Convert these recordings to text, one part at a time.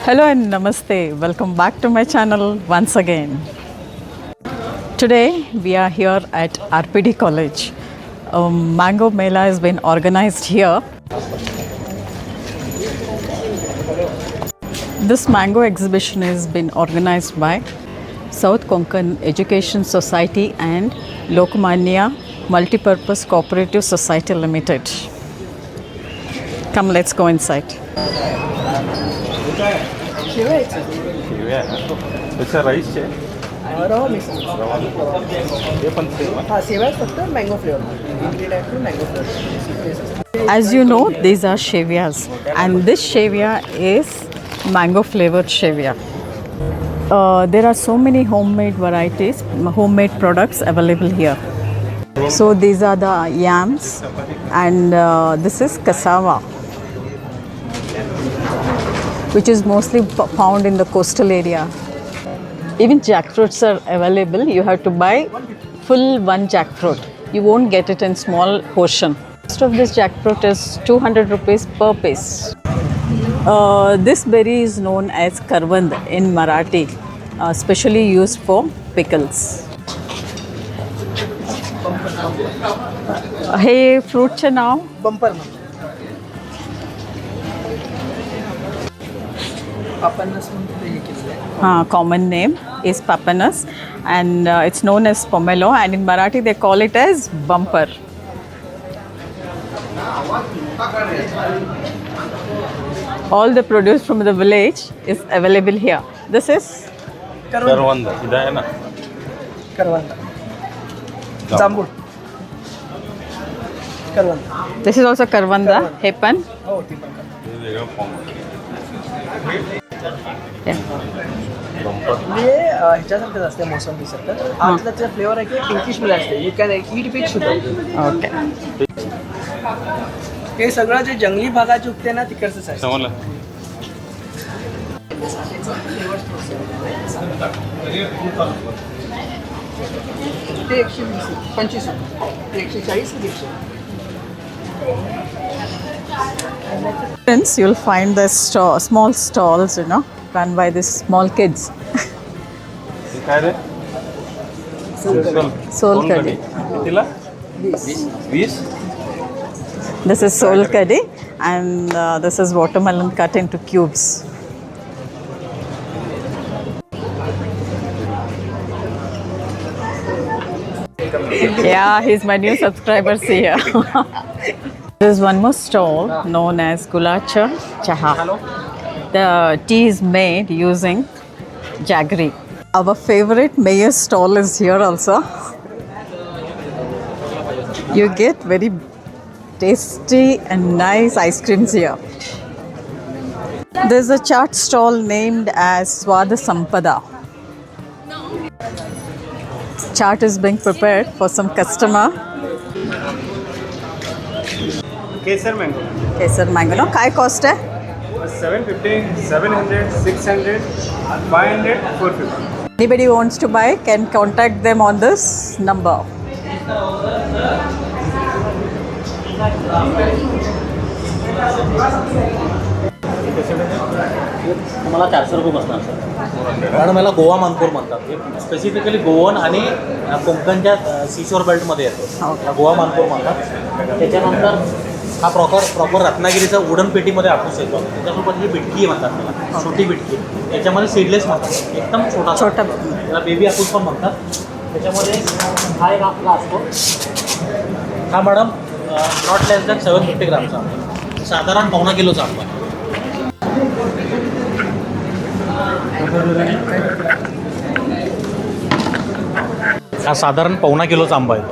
Hello and namaste. Welcome back to my channel once again. Today we are here at RPD College. Mango Mela has been organized here. This mango exhibition has been organized by South Konkan Education Society and Lokmanya Multipurpose Cooperative Society Limited. Come, let's go inside. त्याचा rice आहे रवा mix हे पण same हां शेवया फक्त mango flavour type two mango flavour. As you know, these are shevias, and this shevia is mango flavored shevia. There are so many homemade varieties, homemade products available here. So these are the yams, and this is cassava, which is mostly found in the coastal area. Even jackfruits are available. You have to buy full one jackfruit. You won't get it in small portion. Most of this jackfruit is 200 rupees per piece. This berry is known as karvand in Marathi, specially used for pickles. हे फ्रूटचे नाव bumper आपणच म्हणतो हे केलं common name is Papanas, and it's known as pomelo, and in Marathi they call it as bumper. All the produce from the village is available here. This is करवंद इथं आहे ना करवंदा जांभूळ करवंदा this is also karvanda. He पण हो ती पण हे वेगळं फॉर्म म्हणजे ह्याच्यासारखंच असते मोसंबीसारखं आतलं त्याचा फ्लेवर आहे की पिंकिशमध्ये असते you can eat with sugar. okay. हे सगळं जे जंगली भागात उगते ना तिकडचंच आहे. समजलं ते 120 ते 140 ते 100. Friends, you'll find the small stalls, run by these small kids. हे काय रे Solkadi. कितीला 20 This is solkadi, and this is watermelon cut into cubes. Yeah, he's my new subscriber. See here. There's one more stall known as Gulacha Chaha. The tea is made using jaggery. Our favorite mayor stall is here also. You get very tasty and nice ice creams here. There's a chaat stall named as Swada Sampada. Chaat is being prepared for some customer. Kesar mango Kesar mango, no? Kai cost hai? 750 700 600 500 450. Anybody who wants to buy can contact them on this number. तुम्हाला 400 रुपये बसणार sir. कारण मला गोवा मानपूर म्हणतात. हे specifically Goan आणि कोकणच्या seashore बेल्टमध्ये येतो. Okay. Goa Manpur म्हणतात. त्याच्यानंतर हा प्रॉपर रत्नागिरीचा वुडन पेटीमध्ये हापूस येतो. त्याच्यासोबत ही बिटकी म्हणतात त्याला, छोटी बिटकी. त्याच्यामध्ये सीडलेस म्हणतात, एकदम छोटा त्याला बेबी हापूस पण म्हणतात. त्याच्यामध्ये हा एक आपला असतो. हा मॅडम नॉट लेस दॅन 750 ग्रामचा, साधारण 1.25 किलोचा आंबा. हा साधारण 1.25 किलोचा आंबा आहे.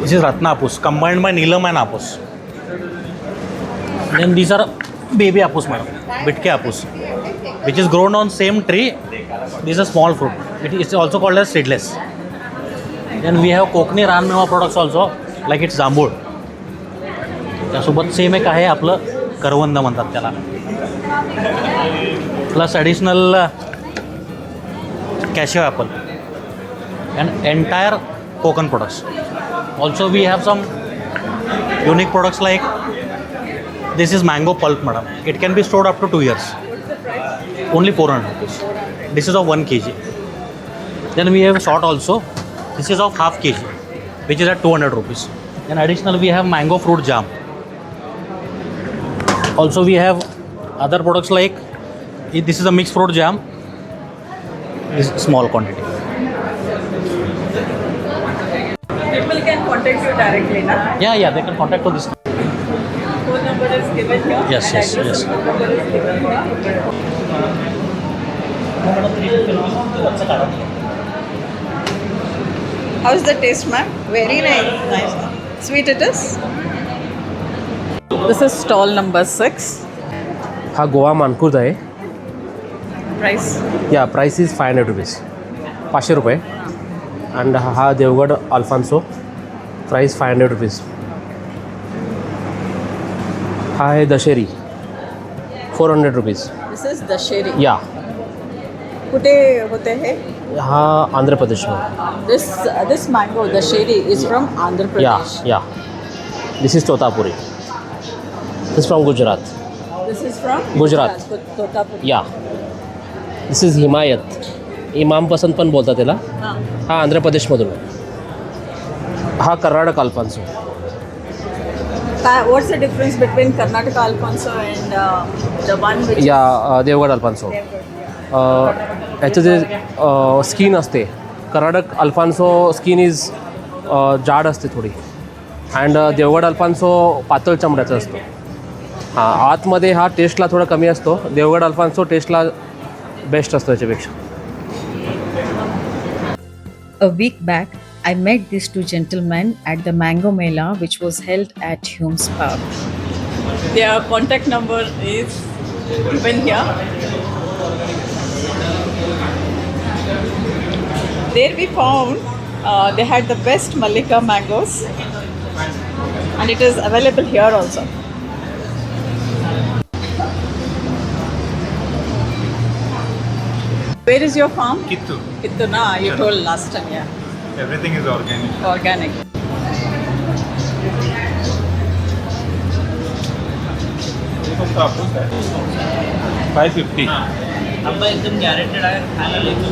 This is Ratna Hapus combined by Neelam and Hapus. Then these are baby Hapus madam, बिटके Hapus, which is grown on same tree. This a small fruit. It is also called as seedless. Then we have Konkani रानमेवा products also like its jambhul. त्यासोबत same एक आहे आपलं करवंद म्हणतात त्याला. Plus additional cashew apple and entire Konkan products. Also we have some unique products like this is mango pulp madam. It can be stored up to 2 years. Only 400 rupees. This is of 1 kg. Then we have short also. This is of half kg, which is at 200 rupees. Then additional we have mango fruit jam. Also we have other products like this is a mixed fruit jam. This is small quantity. People can contact you directly, na? Yeah, they can contact to this. Phone number is given here. Yes, and yes, address yes. and phone number is given here. How's the taste, ma'am? Very nice. Nice. Sweet it is. This is stall number 6. हा गोवा मानकुर्द आहे. Price. या price is 500 rupees, 500 रुपये. And हा Devgad Alfonso, price 500 rupees. हा आहे दशेरी, 400 rupees. This is Dasheri. या कुठे होते हे? हा आंध्र प्रदेशमध्ये. This mango Dasheri is from Andhra Pradesh. या this is Totapuri. This from Gujarat. This is from Gujarat. Totapur. या दिस इज हिमायत, इमाम पसंद पण बोलतात त्याला. हां. हा आंध्र प्रदेशमधून. हा Karnataka Alfonso. What's the difference between Karnataka Alfonso and the one which या देवगड अल्फान्सो. याचं जे स्किन असते, कर्नाटक अल्फान्सो स्किन इज जाड असते थोडी, अँड देवगड अल्फान्सो पातळ चमड्याचा असतो. हां, आतमध्ये हा टेस्टला थोडा कमी असतो. देवगड अल्फान्सो टेस्टला बेस्ट असतो याच्यापेक्षा. A week back, I met these two gentlemen at the Mango Mela, which was held at Humes Park. their contact number is given here. There we found they had the best Malika mangoes, and it is available here also. Where is your farm? Kittur. Kittur, na? You told last time, yeah. Everything is organic. Organic. ये तो कापूस है 550. आंबा एकदम guaranteed आहे, खायला लेकरू.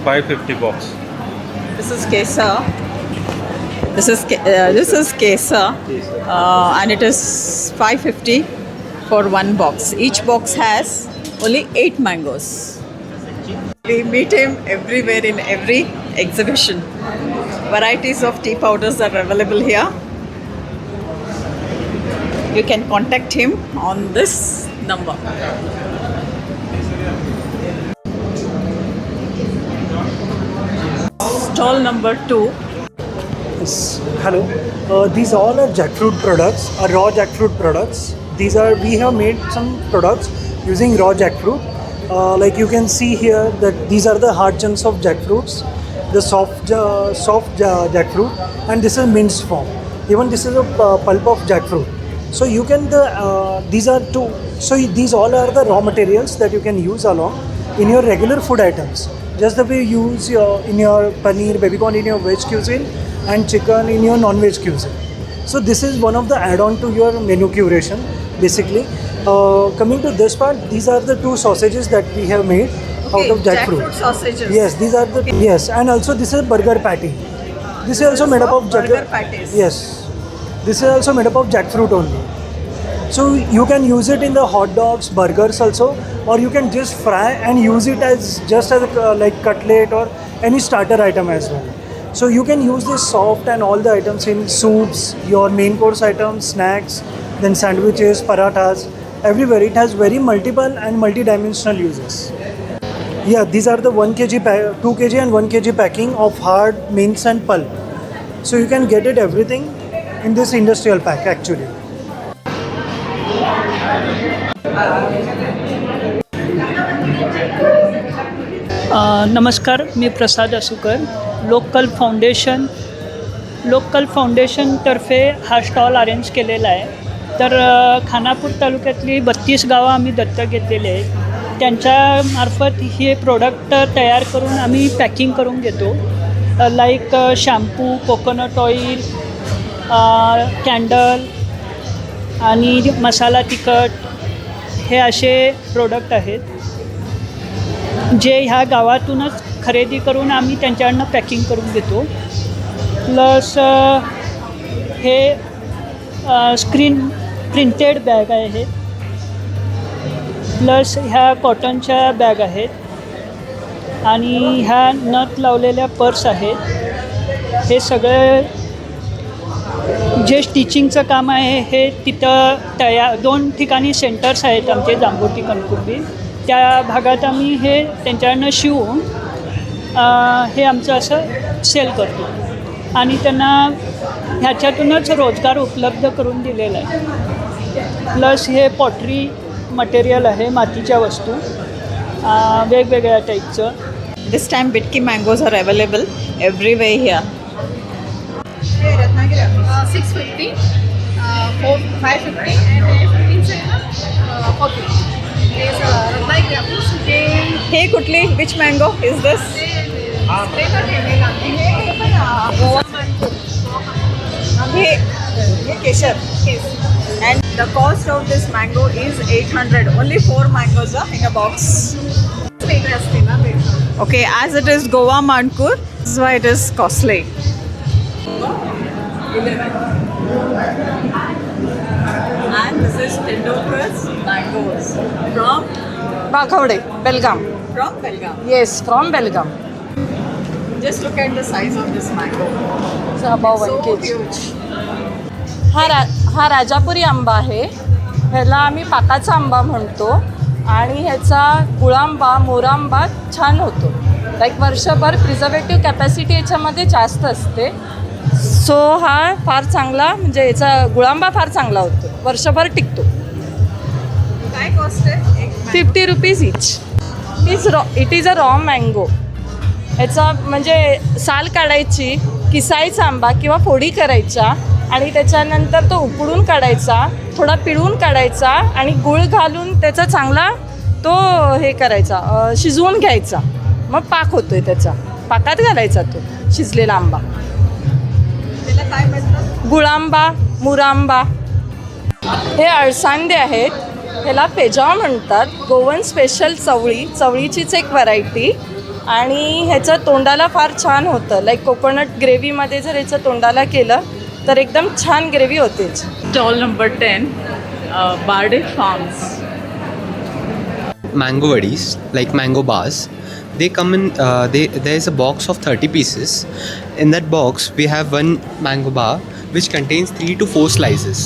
550 box. This is Kesar. This is Kesar, and it is 550 for one box. Each box has only 8 mangoes. We meet him everywhere in every exhibition. Varieties of tea powders are available here. You can contact him on this number. Stall number 2. Yes. Hello. These all are jackfruit products, raw jackfruit products. We have made some products using raw jackfruit. Like you can see here that these are the hard chunks of jackfruits, the soft jackfruit, and this is minced form. Even this is a pulp of jackfruit. So you can these are two. So these all are the raw materials that you can use along in your regular food items. Just the way you use in your paneer, baby corn in your veg cuisine, and chicken in your non-veg cuisine. So this is one of the add-on to your menu curation, basically. Coming to this part, these are the 2 sausages that we have made out of jackfruit. Sausages. Yes, these are the yes, and also this is burger patty. This is also made up of burger patties. Yes, this is also made up of jackfruit only. So you can use it in the hot dogs, burgers also, or you can just fry and use it as like cutlet or any starter item as well. So you can use this soft and all the items in soups, your main course items, snacks, then sandwiches, parathas, everywhere. It has very multiple and multi-dimensional uses. Yeah, these are the 1 kg, 2 kg and 1 kg packing of hard, mince and pulp. So you can get it everything in this industrial pack actually. नमस्कार, मी प्रसाद असुकर. Local फाउंडेशनतर्फे हा stall arrange केलेला आहे. तर खानापूर तालुक्यातली 32 गावं आम्ही दत्तक घेतलेली आहेत. त्यांच्यामार्फत हे प्रोडक्ट तयार करून आम्ही पॅकिंग करून घेतो. Like shampoo, coconut oil, candle, आणि मसाला तिखट हे असे प्रोडक्ट आहेत जे ह्या गावातूनच खरेदी करून आम्ही त्यांच्याकडनं पॅकिंग करून घेतो. प्लस हे स्क्रीन प्रिंटेड बॅग आहेत. प्लस ह्या कॉटनच्या बॅग आहेत आणि ह्या नथ लावलेल्या पर्स आहेत. हे सगळे जे स्टिचिंगचं काम आहे हे तिथं 2 ठिकाणी सेंटर्स आहेत आमचे जांभोटी कणकुंबी. त्या भागात आम्ही हे त्यांच्याकडनं शिवून हे आमचं असं सेल करतो आणि त्यांना ह्याच्यातूनच रोजगार उपलब्ध करून दिलेला आहे. प्लस हे पॉटरी मटेरियल आहे, मातीच्या वस्तू वेगवेगळ्या टाईपचं. This time Bitki mangoes are available everywhere here. 650, 550 and 15 40. Hey Kutli, which mango is this? Hey Kesar. And the cost of this mango is 800. Only 4 mangoes are in a box. Okay, as it is Goa Mankur, this is why it is costly. 11. And this is Tendulkar's mangoes from Bakhawde, Belgaum. From Belgaum. Yes, from Belgaum. Just look at the size of this mango. It's about 1 kg. Huge. हा राजापुरी आंबा आहे. ह्याला आम्ही पाकाचा आंबा म्हणतो आणि ह्याचा गुळांबा मोरांबा छान होतो. लाईक वर्षभर प्रिझर्वेटिव्ह कॅपॅसिटी याच्यामध्ये जास्त असते. सो हा फार चांगला म्हणजे याचा गुळांबा फार चांगला होतो, वर्षभर टिकतो. काय कॉस्ट आहे? 50 rupees each. It is a raw mango. ह्याचा म्हणजे साल काढायची, किसायचा आंबा किंवा फोडी करायच्या आणि त्याच्यानंतर तो उकडून काढायचा, थोडा पिळून काढायचा आणि गूळ घालून त्याचा चांगला तो हे करायचा, शिजवून घ्यायचा. मग पाक होतोय त्याचा. पाकात घालायचा तो शिजलेला आंबा. त्याला काय म्हणतात? गुळांबा, मुरांबा. हे अळसांदे आहेत. ह्याला पेजाव म्हणतात. गोवन स्पेशल चवळीचीच एक व्हरायटी आणि ह्याचं तोंडाला फार छान होतं. लाईक कोकोनट ग्रेव्हीमध्ये जर ह्याचं तोंडाला केलं तर एकदम छान ग्रेव्ही होतेच. Stall number 10, Barde Farms. Mango vadis, like mango bars, they come in there is a box of 30 pieces. In that box we have one mango bar which contains 3 to 4 slices.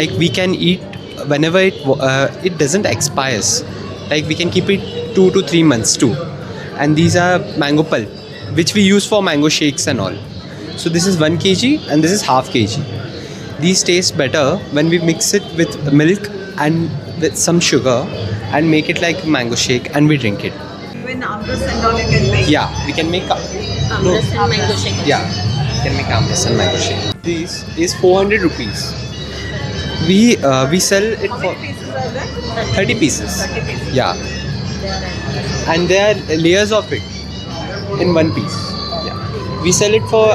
Like we can eat whenever it doesn't expires. Like we can keep it 2 to 3 months too. And these are mango pulp which we use for mango shakes and all. So this is 1 kg and this is half kg. These taste better when we mix it with milk and with some sugar and make it like mango shake and we drink it. Even amrus and all you can make. Yeah, we can make aamras and mango shake. Yeah, we can make amrus and mango shake. This is 400 rupees. We sell it for 30 pieces. 30 pieces. Yeah. And there are layers of it in one piece. Yeah. We sell it for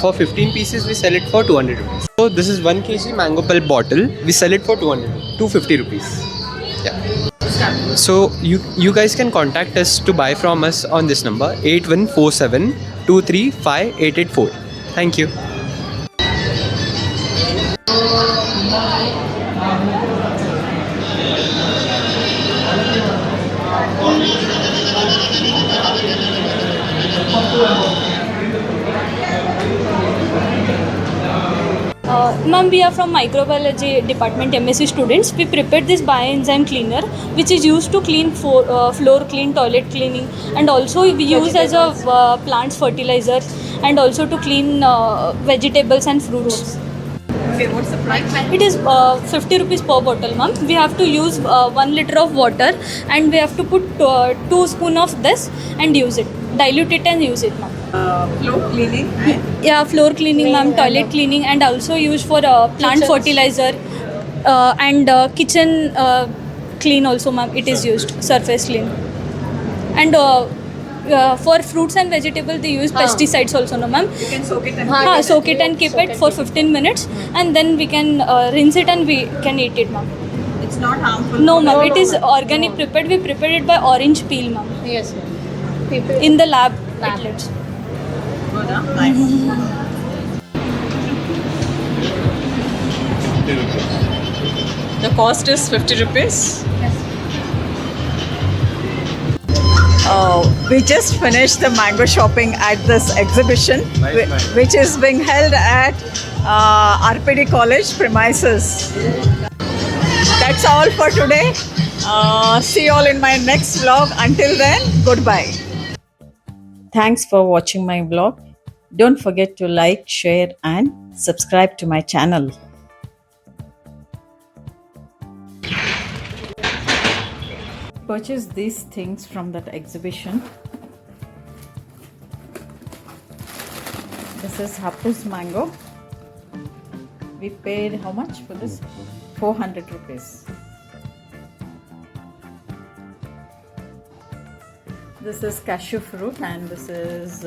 for 15 pieces we sell it for 200 rupees. So this is 1 kg mango pulp bottle. We sell it for 250 rupees. Yeah. So you guys can contact us to buy from us on this number 8147 235 884. Thank you. Ma'am, we are from microbiology department MSc students. We prepared this bioenzyme cleaner which is used to clean floor clean, toilet cleaning, and also we use as a plants fertilizer and also to clean vegetables and fruits. Okay, what's the price? It is 50 rupees per bottle, ma'am. We have to use 1 liter of water and we have to put 2 spoon of this and use it. Dilute it and use it, ma'am. Floor cleaning? Yeah, floor cleaning, ma'am, toilet cleaning, and also used for plant fertilizer and kitchen clean also, ma'am. It is used, surface clean. And for fruits and vegetables they use pesticides also, no ma'am. You can soak it and Soak it and keep it for 15 minutes and then we can rinse it and we can eat it, ma'am. It's not harmful. No, ma'am. It is organic prepared. We prepared it by orange peel, ma'am. Yes, ma'am. In the lab. outlets. Good, huh? Nice. 50 rupees. The cost is 50 rupees. We just finished the mango shopping at this exhibition, which is being held at RPD College premises. That's all for today. See you all in my next vlog. Until then, goodbye. Thanks for watching my vlog. Don't forget to like, share and subscribe to my channel. Purchase these things from that exhibition. This is Hapus mango. We paid how much for this? 400 rupees. This is cashew fruit and this is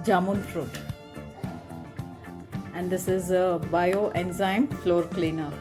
jamun fruit. And this is a bioenzyme floor cleaner.